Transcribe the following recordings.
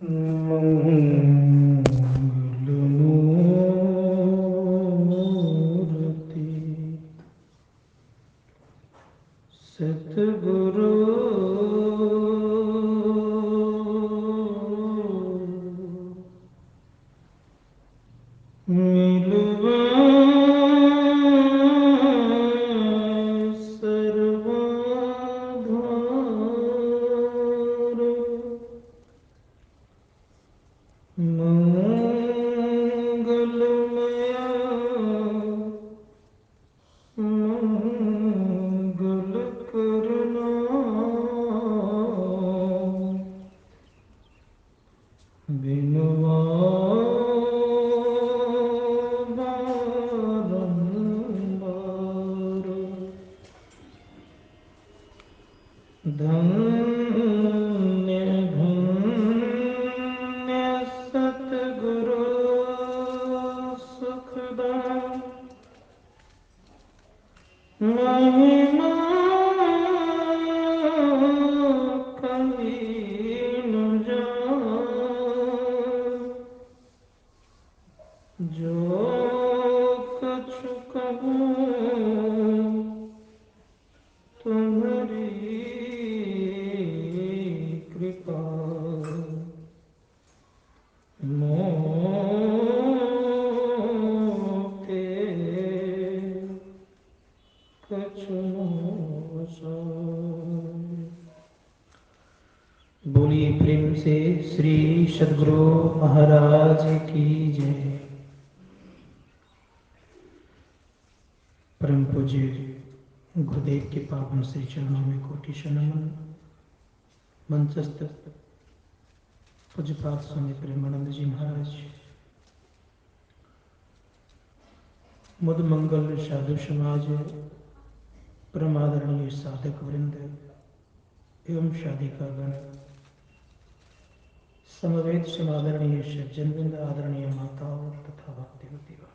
मंगलमूर्ति सतगुरु मिलवा सर्वाधार मंगलमया मंगल करना बिनवा बारंबार धन्य धन्य सतगुरु सुखदाम महिमा कहीं न जाए जो कछु कहूँ तुम्हारी कृपा मोते कछु न जाए। बोलिए प्रेम से श्री सद्गुरु महाराज की जय। परम पूज्य गुरुदेव के पावन श्री चरणों में कोटि नमन। मंचस्थ पूज्यपाद स्वामी प्रेमानंद जी महाराज, मुद मंगल साधु समाज, परम आदरणीय साधक वृंद एवं साधिका गण, समवेत समादरणीय सज्जन वृंद, आदरणीय माताओं तथा भक्तिवती वालों,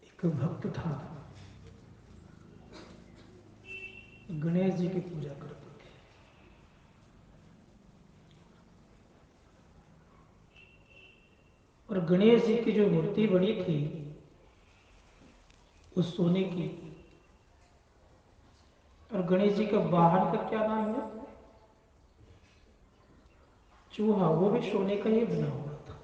एक भक्त था, गणेश जी की पूजा करते थे। और गणेश जी की जो मूर्ति बनी थी उस सोने की, और गणेश जी का वाहन का क्या नाम है? चूहा, वो भी सोने का ही बना हुआ था।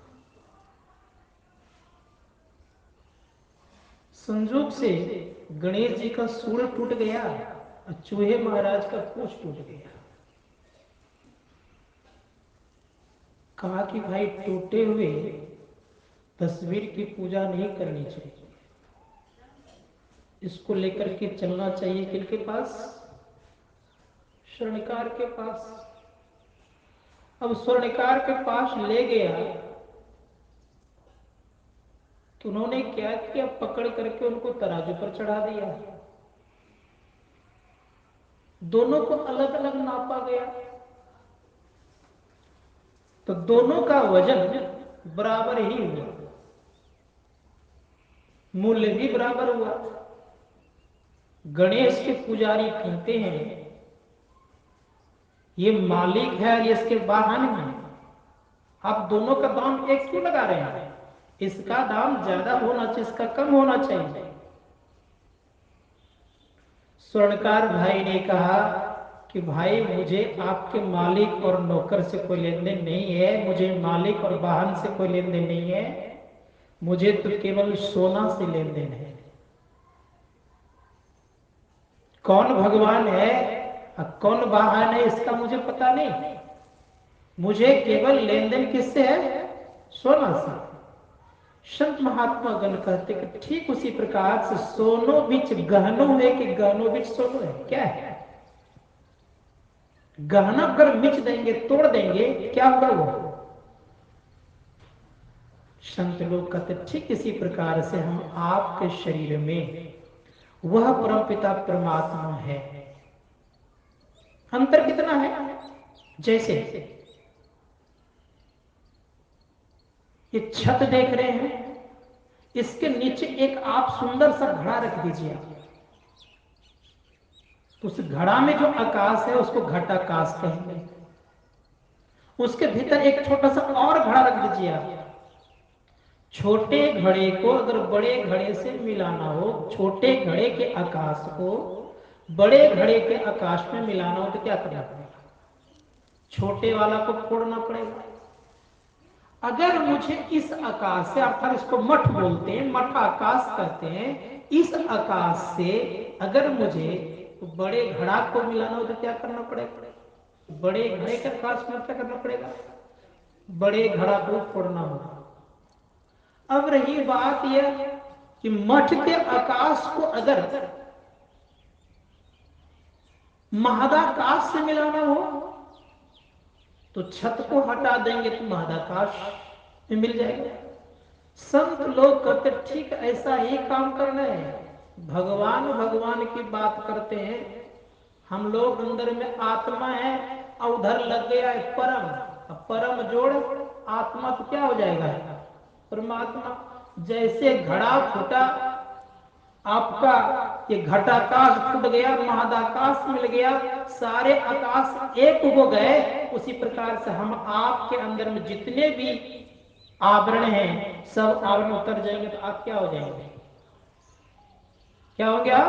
संजोग से गणेश जी का सूंड टूट गया और चूहे महाराज का पूंछ टूट गया। कहा कि भाई टूटे हुए तस्वीर की पूजा नहीं करनी चाहिए, इसको लेकर के चलना चाहिए किनके पास? स्वर्णकार के पास। अब स्वर्णकार के पास ले गया तो उन्होंने क्या किया, पकड़ करके उनको तराजू पर चढ़ा दिया। दोनों को अलग अलग नापा गया तो दोनों का वजन बराबर ही हुआ, मूल्य भी बराबर हुआ। गणेश के पुजारी कहते हैं ये मालिक है, ये इसके वाहन है, आप दोनों का दाम एक क्यों लगा रहे हैं? इसका दाम ज्यादा होना चाहिए, इसका कम होना चाहिए। स्वर्णकार भाई ने कहा कि भाई मुझे आपके मालिक और नौकर से कोई लेन देन नहीं है, मुझे मालिक और वाहन से कोई लेन देन नहीं है, मुझे तो केवल सोना से लेन देन है। कौन भगवान है और कौन वाहन है इसका मुझे पता नहीं, मुझे केवल लेन देन किससे है? सोना से। संत महात्मा गण कहते कि ठीक उसी प्रकार से सोनो बिच गहनो है कि गहनो बिच सोनो है। क्या है? गहना अगर मिच देंगे, तोड़ देंगे, क्या होगा वो? संत लोग कहते ठीक इसी प्रकार से हम आपके शरीर में वह परमपिता परमात्मा है। अंतर कितना है? जैसे ये छत देख रहे हैं, इसके नीचे एक आप सुंदर सा घड़ा रख दीजिए आप। तो उस घड़ा में जो आकाश है उसको घटाकाश कहेंगे। उसके भीतर एक छोटा सा और घड़ा रख दीजिए आप। छोटे घड़े को अगर बड़े घड़े से मिलाना हो, छोटे घड़े के आकाश को बड़े घड़े के आकाश में मिलाना हो तो क्या करना पड़ेगा? छोटे वाला को फोड़ना पड़ेगा। अगर मुझे इस आकाश से, अर्थात इसको मठ बोलते हैं, मठ आकाश कहते हैं, इस आकाश से अगर मुझे बड़े घड़ा को मिलाना हो तो क्या करना पड़ेगा? बड़े घड़े के आकाश में क्या करना पड़ेगा? बड़े घड़ा को फोड़ना होगा। अब रही बात यह कि मठ के आकाश को अगर महदाकाश से मिलाना हो तो छत को हटा देंगे तो महदाकाश में मिल जाएगा। संत लोग कहते ठीक ऐसा ही काम करना है। भगवान भगवान की बात करते हैं, हम लोग अंदर में आत्मा है और उधर लग गया है परम। अब परम जोड़ आत्मा तो क्या हो जाएगा? परमात्मा। जैसे घड़ा फूटा, आपका ये घटाकाश फूट गया, महदाकाश मिल गया, सारे आकाश एक हो गए। उसी प्रकार से हम आपके अंदर में जितने भी आवरण हैं सब आवरण उतर जाएंगे तो आप क्या हो जाएंगे? क्या हो गया?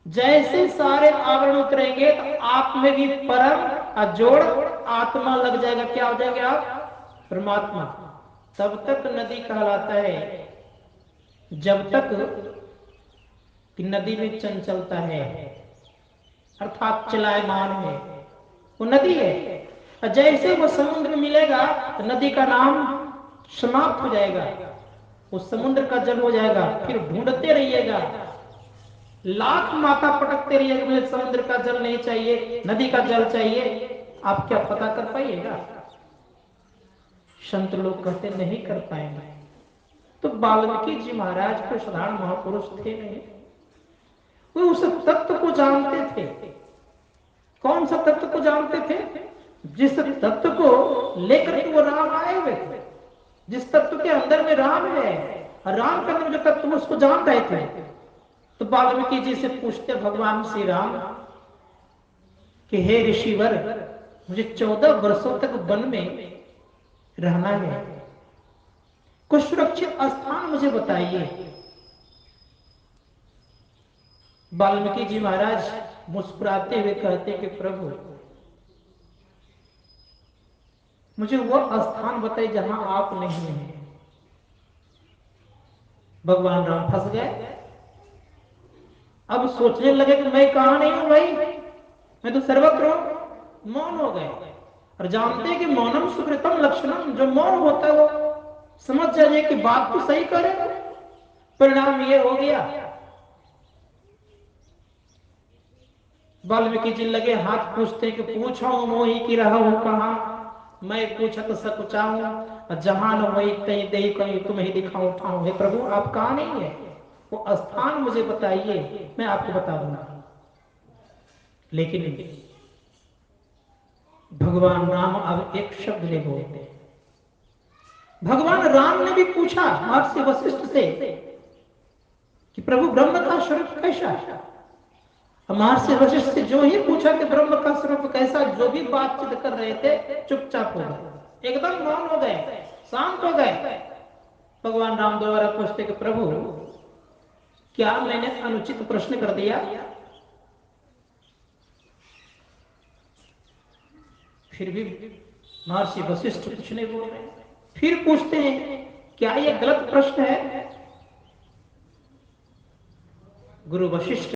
जैसे सारे आवरण उतरेंगे तो आप में भी परम अजोड़ आत्मा लग जाएगा। क्या हो जाएंगे आप? परमात्मा। तब तक नदी कहलाता है जब तक कि नदी में चंचलता है, अर्थात चलायमान है, वो नदी है। और जैसे वो समुद्र में मिलेगा तो नदी का नाम समाप्त हो जाएगा, वो समुद्र का जल हो जाएगा। फिर ढूंढते रहिएगा, लाख माथा पटकते रहिएगा, मुझे समुद्र का जल नहीं चाहिए, नदी का जल चाहिए। आप क्या पता कर पाइएगा? संत लोग कहते नहीं कर पाएंगे। तो वाल्मीकि जी महाराज को साधारण महापुरुष थे नहीं, वो उस तत्व को जानते थे। कौन सा तत्व को जानते थे? जिस तत्व को लेकर के वो राम आए हुए थे, जिस तत्व के अंदर में राम है, राम के अंदर जो तत्व उसको जान रहे थे। तो वाल्मीकि जी से पूछते भगवान श्री राम कि हे ऋषिवर, मुझे 14 वर्षों तक वन में रहना है, कुछ सुरक्षित स्थान मुझे बताइए। वाल्मीकि जी महाराज मुस्कुराते हुए कहते कि प्रभु मुझे वो स्थान बताइए जहां आप नहीं हैं। भगवान राम फंस गए। अब सोचने लगे कि मैं कहां नहीं हूं भाई, मैं तो सर्वत्र हूं। मौन हो गए। और जानते हैं कि मौनम सुकृतम लक्षणम, जो मौन होता है वो समझ जाइए कि बात तो सही करे। परिणाम ये हो गया, वाल्मीकि जी लगे हाथ पूछते कि पूछो मोही की रहा हूं कहां, मैं पूछत सकुचाऊं, जहां न वही तई दे कहीं तुम्हें दिखाऊं ठाऊं। हे प्रभु आप कहां नहीं है, वो स्थान मुझे बताइए, मैं आपको बता दूंगा। लेकिन भगवान राम अब एक शब्द नहीं बोलते। भगवान राम ने भी पूछा महर्षि वशिष्ठ से कि प्रभु ब्रह्म का स्वरूप कैसा है। महर्षि वशिष्ठ से जो ही पूछा कि ब्रह्म का स्वरूप कैसा, जो भी बातचीत कर रहे थे चुपचाप हो गए, एकदम मौन हो गए, शांत हो गए। भगवान राम दोबारा पूछते कि प्रभु क्या मैंने अनुचित प्रश्न कर दिया? फिर भी महर्षि वशिष्ठ कुछ नहीं बोल रहे। फिर पूछते हैं क्या यह गलत प्रश्न है? गुरु वशिष्ठ